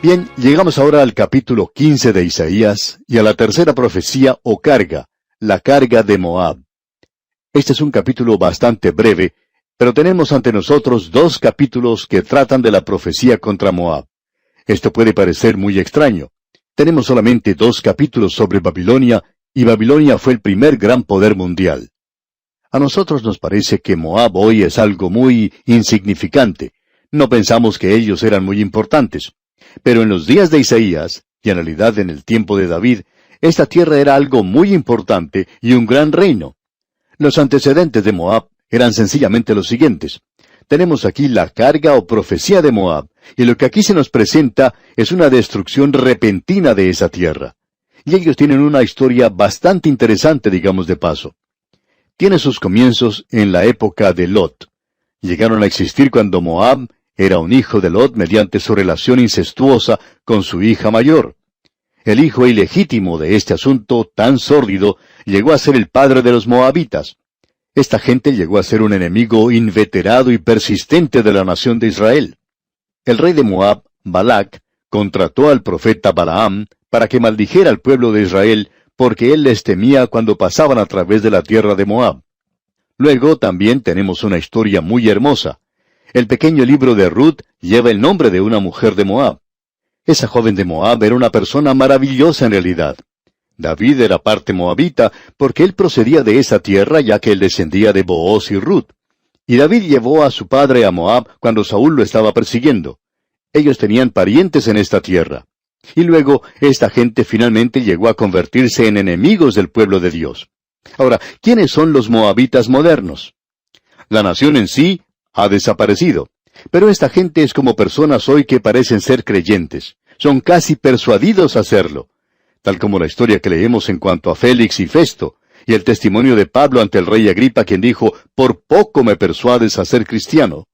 Bien, llegamos ahora al capítulo 15 de Isaías y a la tercera profecía o carga, la carga de Moab. Este es un capítulo bastante breve, pero tenemos ante nosotros dos capítulos que tratan de la profecía contra Moab. Esto puede parecer muy extraño. Tenemos solamente dos capítulos sobre Babilonia, y Babilonia fue el primer gran poder mundial. A nosotros nos parece que Moab hoy es algo muy insignificante. No pensamos que ellos eran muy importantes. Pero en los días de Isaías, y en realidad en el tiempo de David, esta tierra era algo muy importante y un gran reino. Los antecedentes de Moab eran sencillamente los siguientes. Tenemos aquí la carga o profecía de Moab, y lo que aquí se nos presenta es una destrucción repentina de esa tierra. Y ellos tienen una historia bastante interesante, digamos de paso. Tiene sus comienzos en la época de Lot. Llegaron a existir cuando Moab era un hijo de Lot mediante su relación incestuosa con su hija mayor. El hijo ilegítimo de este asunto tan sórdido llegó a ser el padre de los moabitas. Esta gente llegó a ser un enemigo inveterado y persistente de la nación de Israel. El rey de Moab, Balac, contrató al profeta Balaam para que maldijera al pueblo de Israel, porque él les temía cuando pasaban a través de la tierra de Moab. Luego también tenemos una historia muy hermosa. El pequeño libro de Ruth lleva el nombre de una mujer de Moab. Esa joven de Moab era una persona maravillosa en realidad. David era parte moabita porque él procedía de esa tierra ya que él descendía de Booz y Ruth. Y David llevó a su padre a Moab cuando Saúl lo estaba persiguiendo. Ellos tenían parientes en esta tierra. Y luego esta gente finalmente llegó a convertirse en enemigos del pueblo de Dios. Ahora, ¿quiénes son los moabitas modernos? La nación en sí ha desaparecido. Pero esta gente es como personas hoy que parecen ser creyentes. Son casi persuadidos a hacerlo. Tal como la historia que leemos en cuanto a Félix y Festo, y el testimonio de Pablo ante el rey Agripa, quien dijo, «Por poco me persuades a ser cristiano».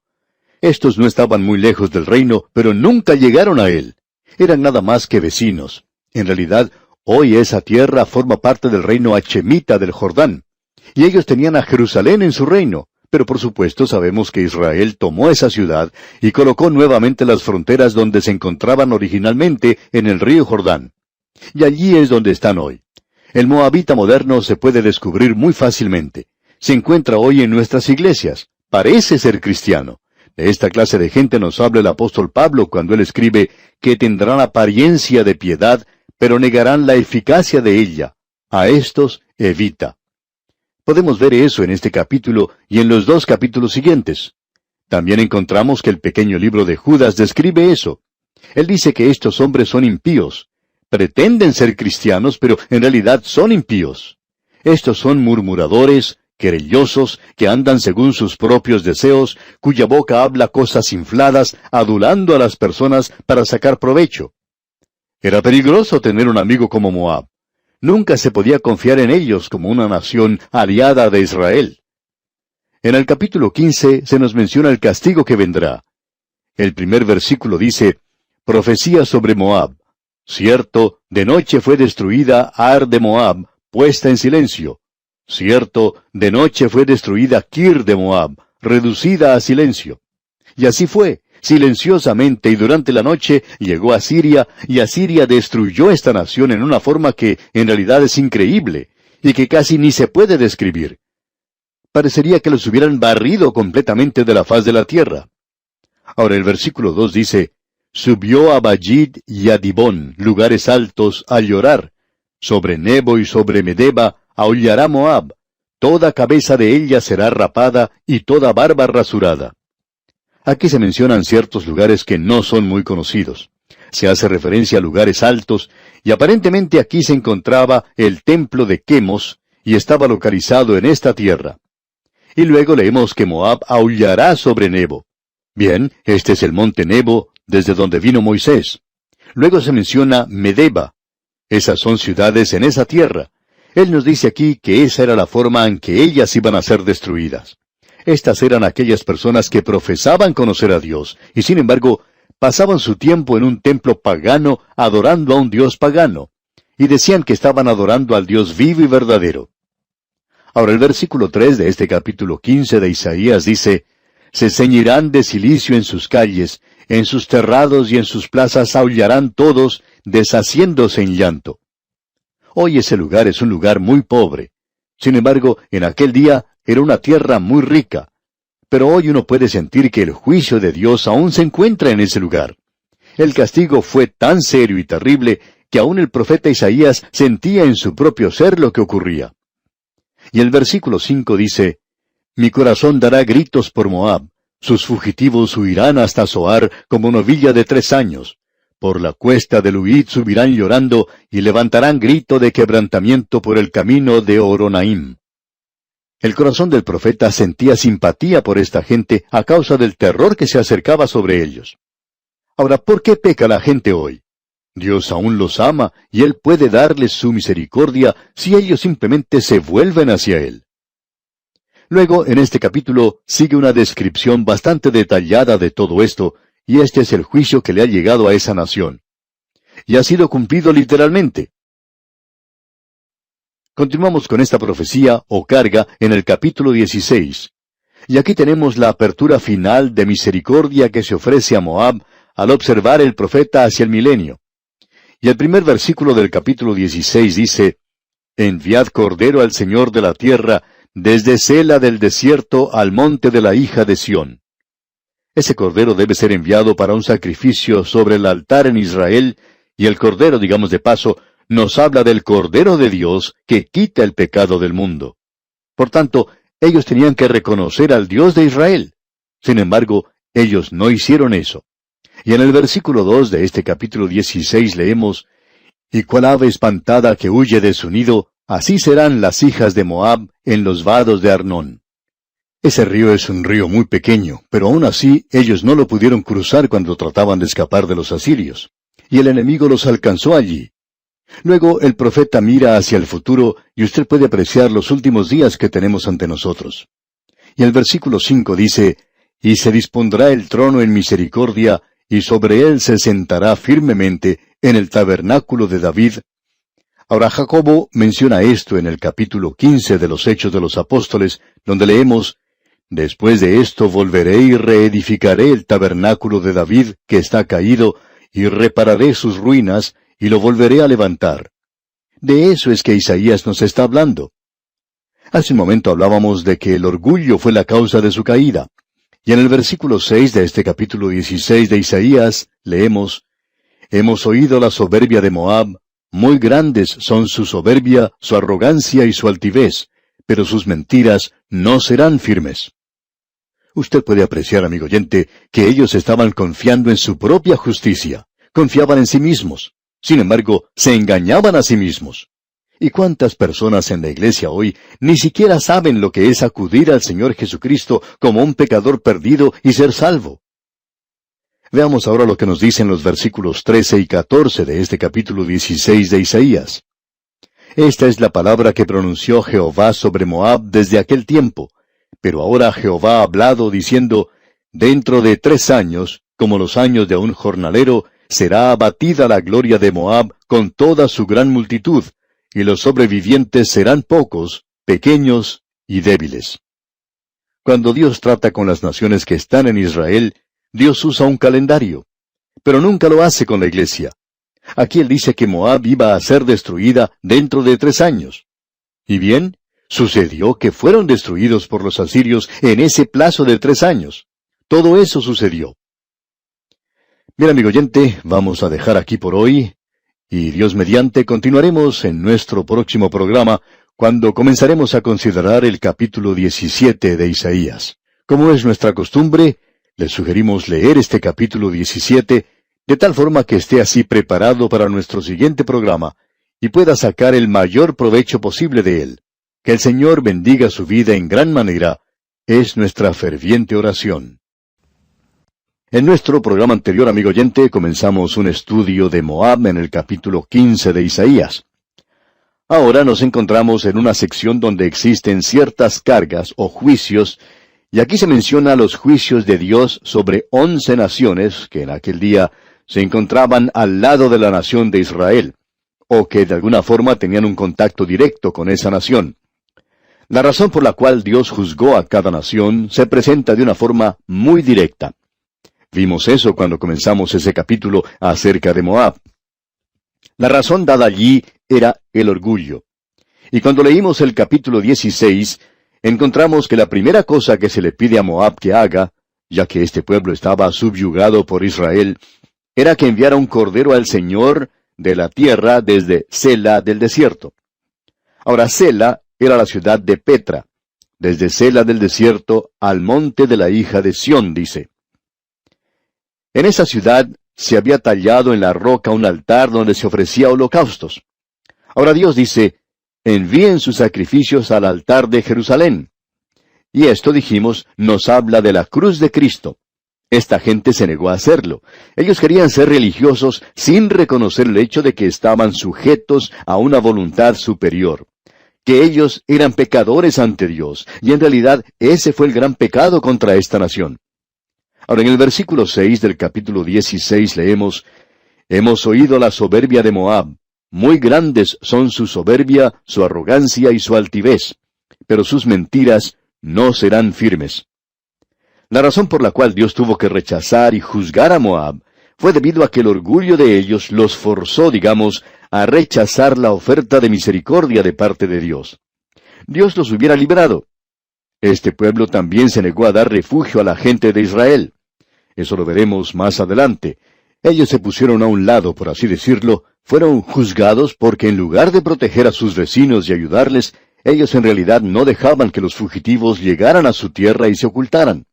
Estos no estaban muy lejos del reino, pero nunca llegaron a él. Eran nada más que vecinos. En realidad, hoy esa tierra forma parte del reino hachemita del Jordán. Y ellos tenían a Jerusalén en su reino. Pero por supuesto sabemos que Israel tomó esa ciudad y colocó nuevamente las fronteras donde se encontraban originalmente en el río Jordán. Y allí es donde están hoy. El moabita moderno se puede descubrir muy fácilmente. Se encuentra hoy en nuestras iglesias. Parece ser cristiano. De esta clase de gente nos habla el apóstol Pablo cuando él escribe que tendrán apariencia de piedad, pero negarán la eficacia de ella. A estos evita. Podemos ver eso en este capítulo y en los dos capítulos siguientes. También encontramos que el pequeño libro de Judas describe eso. Él dice que estos hombres son impíos. Pretenden ser cristianos, pero en realidad son impíos. Estos son murmuradores, querellosos, que andan según sus propios deseos, cuya boca habla cosas infladas, adulando a las personas para sacar provecho. Era peligroso tener un amigo como Moab. Nunca se podía confiar en ellos como una nación aliada de Israel. En el capítulo 15 se nos menciona el castigo que vendrá. El primer versículo dice, «Profecía sobre Moab. Cierto, de noche fue destruida Ar de Moab, puesta en silencio. Cierto, de noche fue destruida Kir de Moab, reducida a silencio». Y así fue. Silenciosamente y durante la noche llegó a Siria, y Asiria destruyó esta nación en una forma que en realidad es increíble, y que casi ni se puede describir. Parecería que los hubieran barrido completamente de la faz de la tierra. Ahora el versículo 2 dice, «Subió a Bajid y a Dibón, lugares altos, a llorar. Sobre Nebo y sobre Medeba aullará Moab. Toda cabeza de ella será rapada, y toda barba rasurada». Aquí se mencionan ciertos lugares que no son muy conocidos. Se hace referencia a lugares altos, y aparentemente aquí se encontraba el templo de Quemos, y estaba localizado en esta tierra. Y luego leemos que Moab aullará sobre Nebo. Bien, este es el monte Nebo, desde donde vino Moisés. Luego se menciona Medeba. Esas son ciudades en esa tierra. Él nos dice aquí que esa era la forma en que ellas iban a ser destruidas. Estas eran aquellas personas que profesaban conocer a Dios, y sin embargo, pasaban su tiempo en un templo pagano adorando a un Dios pagano, y decían que estaban adorando al Dios vivo y verdadero. Ahora el versículo 3 de este capítulo 15 de Isaías dice, «Se ceñirán de cilicio en sus calles, En sus terrados y en sus plazas aullarán todos, deshaciéndose en llanto. Hoy ese lugar es un lugar muy pobre. Sin embargo, en aquel día era una tierra muy rica. Pero hoy uno puede sentir que el juicio de Dios aún se encuentra en ese lugar. El castigo fue tan serio y terrible que aún el profeta Isaías sentía en su propio ser lo que ocurría. Y el versículo 5 dice, Mi corazón dará gritos por Moab, sus fugitivos huirán hasta Zoar como novilla de 3 años. Por la cuesta del Luhid subirán llorando y levantarán grito de quebrantamiento por el camino de Horonaim. El corazón del profeta sentía simpatía por esta gente a causa del terror que se acercaba sobre ellos. Ahora, ¿por qué peca la gente hoy? Dios aún los ama y Él puede darles su misericordia si ellos simplemente se vuelven hacia Él. Luego, en este capítulo, sigue una descripción bastante detallada de todo esto, y este es el juicio que le ha llegado a esa nación. Y ha sido cumplido literalmente. Continuamos con esta profecía o carga en el capítulo 16. Y aquí tenemos la apertura final de misericordia que se ofrece a Moab al observar el profeta hacia el milenio. Y el primer versículo del capítulo 16 dice, Enviad cordero al Señor de la tierra, desde Sela del desierto al monte de la hija de Sión. Ese cordero debe ser enviado para un sacrificio sobre el altar en Israel, y el cordero, digamos de paso, nos habla del Cordero de Dios que quita el pecado del mundo. Por tanto, ellos tenían que reconocer al Dios de Israel. Sin embargo, ellos no hicieron eso. Y en el versículo 2 de este capítulo 16 leemos, Y cual ave espantada que huye de su nido, así serán las hijas de Moab en los vados de Arnón. Ese río es un río muy pequeño, pero aún así ellos no lo pudieron cruzar cuando trataban de escapar de los asirios. Y el enemigo los alcanzó allí. Luego el profeta mira hacia el futuro y usted puede apreciar los últimos días que tenemos ante nosotros. Y el versículo 5 dice, Y se dispondrá el trono en misericordia, y sobre él se sentará firmemente en el tabernáculo de David. Ahora Jacobo menciona esto en el capítulo 15 de los Hechos de los Apóstoles, donde leemos, Después de esto volveré y reedificaré el tabernáculo de David, que está caído, y repararé sus ruinas, y lo volveré a levantar. De eso es que Isaías nos está hablando. Hace un momento hablábamos de que el orgullo fue la causa de su caída. Y en el versículo 6 de este capítulo 16 de Isaías, leemos, Hemos oído la soberbia de Moab, muy grandes son su soberbia, su arrogancia y su altivez, pero sus mentiras no serán firmes. Usted puede apreciar, amigo oyente, que ellos estaban confiando en su propia justicia, confiaban en sí mismos. Sin embargo, se engañaban a sí mismos. ¿Y cuántas personas en la iglesia hoy ni siquiera saben lo que es acudir al Señor Jesucristo como un pecador perdido y ser salvo? Veamos ahora lo que nos dicen los versículos 13 y 14 de este capítulo 16 de Isaías. Esta es la palabra que pronunció Jehová sobre Moab desde aquel tiempo. Pero ahora Jehová ha hablado diciendo, Dentro de 3 años, como los años de un jornalero, será abatida la gloria de Moab con toda su gran multitud, y los sobrevivientes serán pocos, pequeños y débiles. Cuando Dios trata con las naciones que están en Israel, Dios usa un calendario, pero nunca lo hace con la iglesia. Aquí Él dice que Moab iba a ser destruida dentro de 3 años. Y bien, sucedió que fueron destruidos por los asirios en ese plazo de 3 años. Todo eso sucedió. Bien, amigo oyente, vamos a dejar aquí por hoy, y Dios mediante continuaremos en nuestro próximo programa, cuando comenzaremos a considerar el capítulo 17 de Isaías. Como es nuestra costumbre, le sugerimos leer este capítulo 17, de tal forma que esté así preparado para nuestro siguiente programa, y pueda sacar el mayor provecho posible de él. Que el Señor bendiga su vida en gran manera, es nuestra ferviente oración. En nuestro programa anterior, amigo oyente, comenzamos un estudio de Moab en el capítulo 15 de Isaías. Ahora nos encontramos en una sección donde existen ciertas cargas o juicios, y aquí se menciona los juicios de Dios sobre 11 naciones que en aquel día se encontraban al lado de la nación de Israel, o que de alguna forma tenían un contacto directo con esa nación. La razón por la cual Dios juzgó a cada nación se presenta de una forma muy directa. Vimos eso cuando comenzamos ese capítulo acerca de Moab. La razón dada allí era el orgullo. Y cuando leímos el capítulo 16, encontramos que la primera cosa que se le pide a Moab que haga, ya que este pueblo estaba subyugado por Israel, era que enviara un cordero al Señor de la tierra desde Sela del desierto. Ahora, Sela era la ciudad de Petra, desde Sela del desierto al monte de la hija de Sión, dice. En esa ciudad se había tallado en la roca un altar donde se ofrecía holocaustos. Ahora Dios dice, envíen sus sacrificios al altar de Jerusalén. Y esto, dijimos, nos habla de la cruz de Cristo. Esta gente se negó a hacerlo. Ellos querían ser religiosos sin reconocer el hecho de que estaban sujetos a una voluntad superior, que ellos eran pecadores ante Dios, y en realidad ese fue el gran pecado contra esta nación. Ahora, en el versículo 6 del capítulo 16 leemos, hemos oído la soberbia de Moab. Muy grandes son su soberbia, su arrogancia y su altivez, pero sus mentiras no serán firmes. La razón por la cual Dios tuvo que rechazar y juzgar a Moab fue debido a que el orgullo de ellos los forzó, digamos, a rechazar la oferta de misericordia de parte de Dios. Dios los hubiera librado. Este pueblo también se negó a dar refugio a la gente de Israel. Eso lo veremos más adelante. Ellos se pusieron a un lado, por así decirlo, fueron juzgados porque en lugar de proteger a sus vecinos y ayudarles, ellos en realidad no dejaban que los fugitivos llegaran a su tierra y se ocultaran.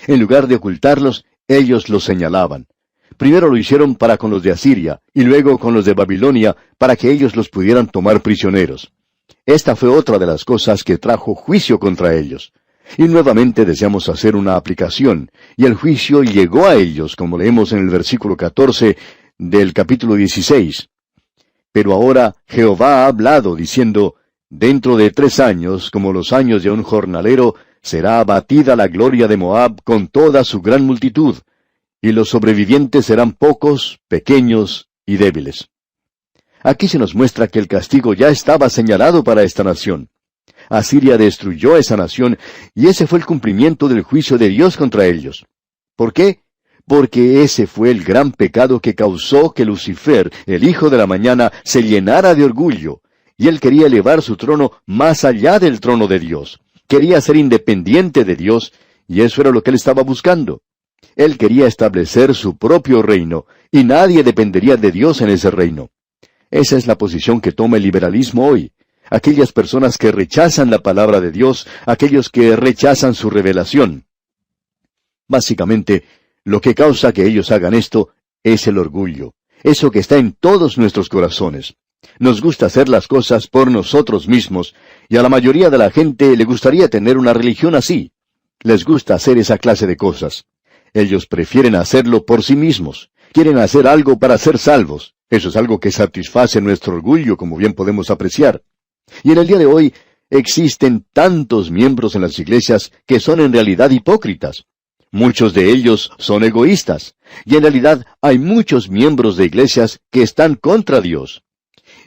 En lugar de ocultarlos, ellos los señalaban. Primero lo hicieron para con los de Asiria, y luego con los de Babilonia, para que ellos los pudieran tomar prisioneros. Esta fue otra de las cosas que trajo juicio contra ellos. Y nuevamente deseamos hacer una aplicación, y el juicio llegó a ellos, como leemos en el versículo 14 del capítulo 16. Pero ahora Jehová ha hablado, diciendo, dentro de 3 años, como los años de un jornalero, será abatida la gloria de Moab con toda su gran multitud, y los sobrevivientes serán pocos, pequeños y débiles. Aquí se nos muestra que el castigo ya estaba señalado para esta nación. Asiria destruyó esa nación, y ese fue el cumplimiento del juicio de Dios contra ellos. ¿Por qué? Porque ese fue el gran pecado que causó que Lucifer, el hijo de la mañana, se llenara de orgullo, y él quería elevar su trono más allá del trono de Dios. Quería ser independiente de Dios, y eso era lo que él estaba buscando. Él quería establecer su propio reino, y nadie dependería de Dios en ese reino. Esa es la posición que toma el liberalismo hoy. Aquellas personas que rechazan la palabra de Dios, aquellos que rechazan su revelación. Básicamente, lo que causa que ellos hagan esto es el orgullo, eso que está en todos nuestros corazones. Nos gusta hacer las cosas por nosotros mismos, y a la mayoría de la gente le gustaría tener una religión así. Les gusta hacer esa clase de cosas. Ellos prefieren hacerlo por sí mismos. Quieren hacer algo para ser salvos. Eso es algo que satisface nuestro orgullo, como bien podemos apreciar. Y en el día de hoy existen tantos miembros en las iglesias que son en realidad hipócritas. Muchos de ellos son egoístas. Y en realidad hay muchos miembros de iglesias que están contra Dios.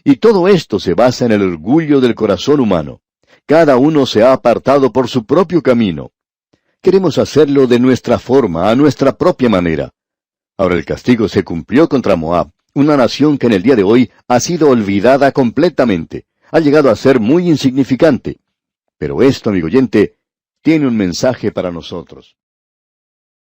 Y todo esto se basa en el orgullo del corazón humano. Cada uno se ha apartado por su propio camino. Queremos hacerlo de nuestra forma, a nuestra propia manera. Ahora el castigo se cumplió contra Moab, una nación que en el día de hoy ha sido olvidada completamente. Ha llegado a ser muy insignificante. Pero esto, amigo oyente, tiene un mensaje para nosotros.